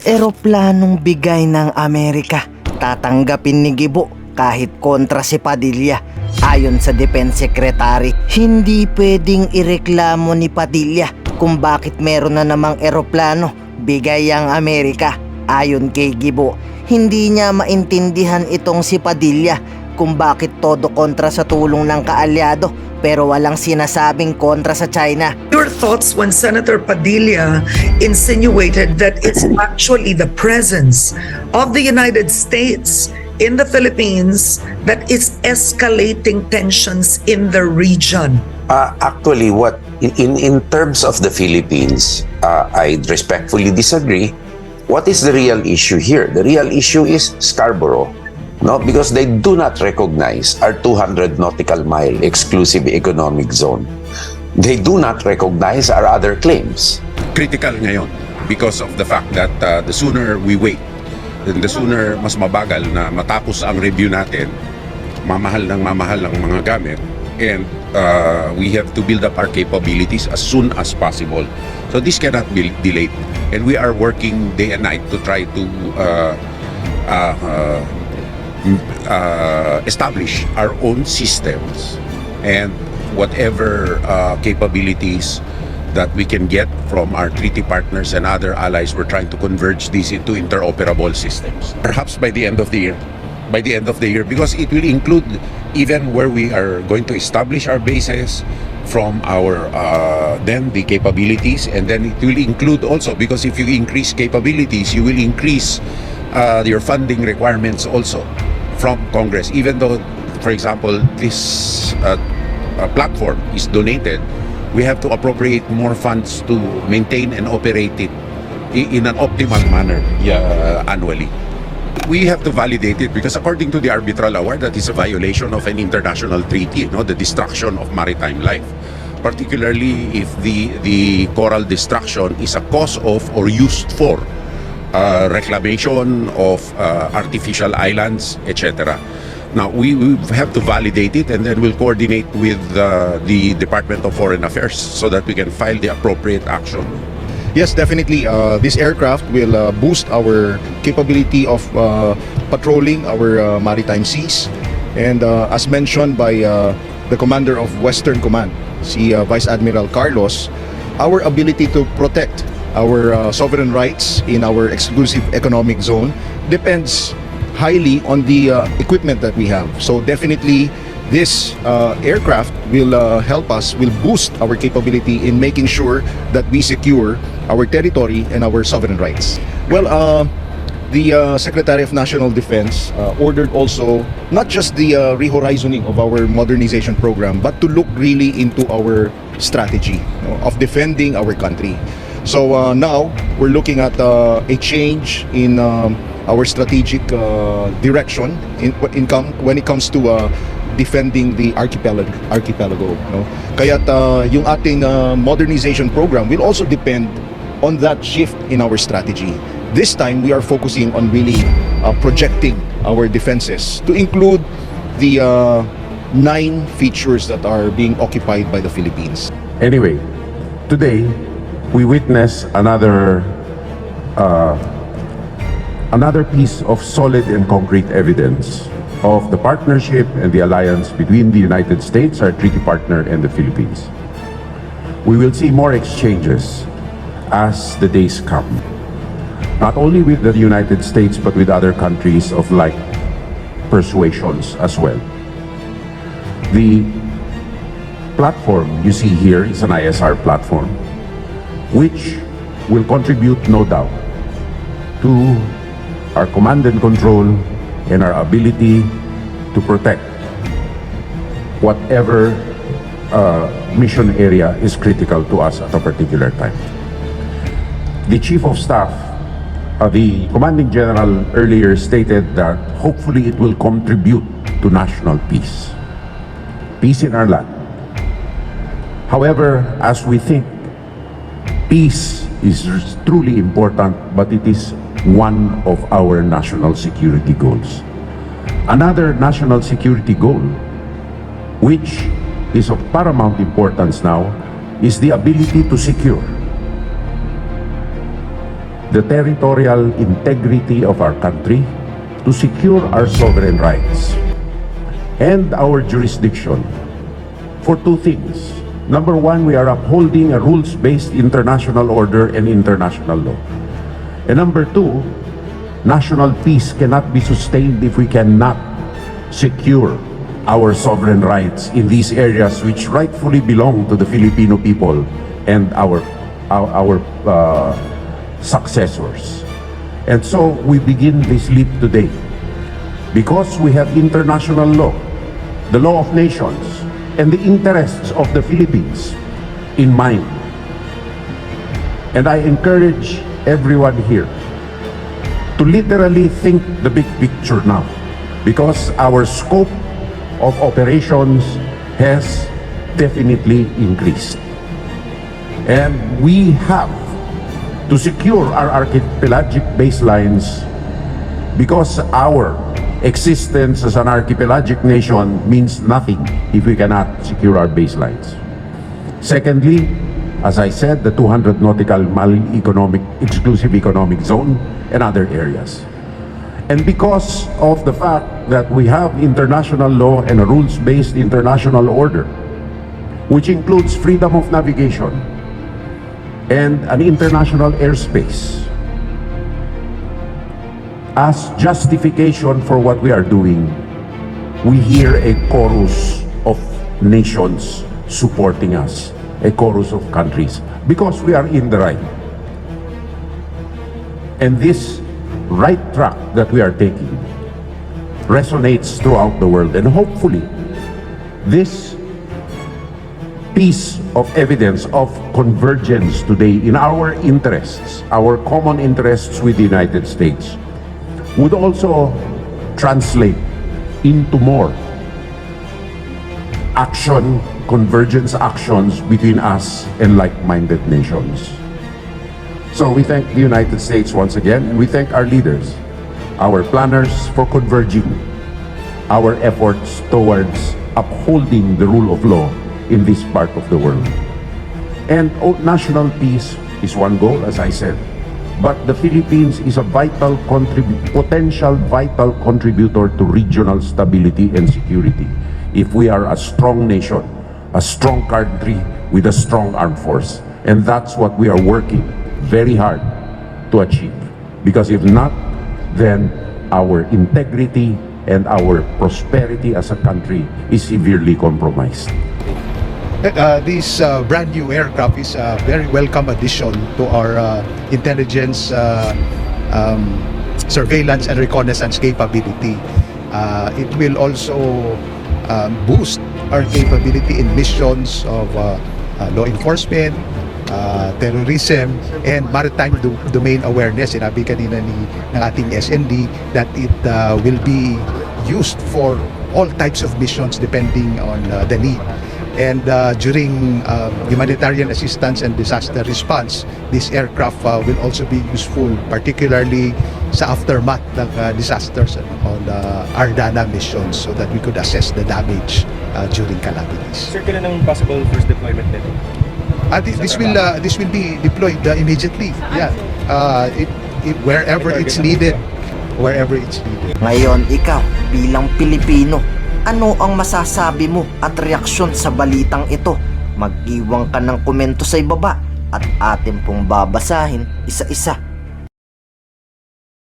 Eroplanong bigay ng Amerika, tatanggapin ni Gibo kahit kontra si Padilla. Ayon sa Defense Secretary, hindi pwedeng ireklamo ni Padilla kung bakit meron na namang eroplano bigay ang Amerika. Ayon kay Gibo, hindi niya maintindihan itong si Padilla kung bakit todo kontra sa tulong ng kaalyado pero walang sinasabing kontra sa China. Your thoughts when Senator Padilla insinuated that it's actually the presence of the United States in the Philippines that is escalating tensions in the region? Actually, in terms of the Philippines, I respectfully disagree. What is the real issue here? The real issue is Scarborough. No, because they do not recognize our 200 nautical mile exclusive economic zone. They do not recognize our other claims. Critical ngayon because of the fact that the sooner we wait, the sooner mas mabagal na matapos ang review natin, mamahal ng mga gamit, and we have to build up our capabilities as soon as possible. So this cannot be delayed, and we are working day and night to try to establish our own systems and whatever capabilities that we can get from our treaty partners and other allies. We're trying to converge these into interoperable systems. Perhaps by the end of the year, because it will include even where we are going to establish our bases, from our then the capabilities, and then it will include also, because if you increase capabilities, you will increase your funding requirements also from Congress. Even though, for example, this platform is donated, we have to appropriate more funds to maintain and operate it in an optimal manner annually. We have to validate it because according to the arbitral award, that is a violation of an international treaty, the destruction of maritime life. Particularly if the coral destruction is a cause of or used for reclamation of artificial islands, etc. Now, we have to validate it, and then we'll coordinate with the Department of Foreign Affairs so that we can file the appropriate action. Yes, definitely. This aircraft will boost our capability of patrolling our maritime seas. And as mentioned by the commander of Western Command, si Vice Admiral Carlos, our ability to protect our sovereign rights in our exclusive economic zone depends highly on the equipment that we have. So definitely this aircraft will help us, will boost our capability in making sure that we secure our territory and our sovereign rights. Well, the Secretary of National Defense ordered also not just the re-horizoning of our modernization program, but to look really into our strategy of defending our country. So now we're looking at a change in our strategic direction when it comes to defending the archipelago. Kaya't yung ating modernization program will also depend on that shift in our strategy. This time we are focusing on really projecting our defenses to include the 9 features that are being occupied by the Philippines. Anyway, today we witness another piece of solid and concrete evidence of the partnership and the alliance between the United States, our treaty partner, and the Philippines. We will see more exchanges as the days come, not only with the United States but with other countries of like persuasions as well. The platform you see here is an ISR platform, which will contribute, no doubt, to our command and control and our ability to protect whatever mission area is critical to us at a particular time. The Chief of Staff, the Commanding General earlier stated that hopefully it will contribute to national peace. Peace in our land. However, as we think, peace is truly important, but it is one of our national security goals. Another national security goal, which is of paramount importance now, is the ability to secure the territorial integrity of our country, to secure our sovereign rights and our jurisdiction for two things. Number one, we are upholding a rules-based international order and international law. And number two, national peace cannot be sustained if we cannot secure our sovereign rights in these areas which rightfully belong to the Filipino people and our successors. And so we begin this leap today because we have international law, the law of nations, and the interests of the Philippines in mind. And I encourage everyone here to literally think the big picture now, because our scope of operations has definitely increased. And we have to secure our archipelagic baselines, because our existence as an archipelagic nation means nothing if we cannot secure our baselines. Secondly, as I said, the 200 nautical mile exclusive economic zone and other areas. And because of the fact that we have international law and a rules-based international order, which includes freedom of navigation and an international airspace, as justification for what we are doing, we hear a chorus of nations supporting us, a chorus of countries, because we are in the right. And this right track that we are taking resonates throughout the world, and hopefully this piece of evidence of convergence today in our interests, our common interests with the United States, would also translate into more action, convergence actions between us and like-minded nations. So we thank the United States once again, and we thank our leaders, our planners, for converging our efforts towards upholding the rule of law in this part of the world. And national peace is one goal, as I said, but the Philippines is a potential vital contributor to regional stability and security if we are a strong nation, a strong country with a strong armed force. And that's what we are working very hard to achieve. Because if not, then our integrity and our prosperity as a country is severely compromised. This brand new aircraft is a very welcome addition to our intelligence, surveillance and reconnaissance capability. It will also boost our capability in missions of law enforcement, terrorism, and maritime domain awareness. Sinabi kanina ng ating SND that it will be used for all types of missions depending on the need. And during humanitarian assistance and disaster response, this aircraft will also be useful, particularly sa aftermath ng disasters on Ardana missions, so that we could assess the damage during calamities. Sir, kailan ang possible first deployment nito? This will be deployed immediately. Yeah, wherever it's needed. Wherever it's needed. Ngayon, ikaw, bilang Pilipino, ano ang masasabi mo at reaksyon sa balitang ito? Mag-iwan ka ng komento sa ibaba at atin pong babasahin isa-isa.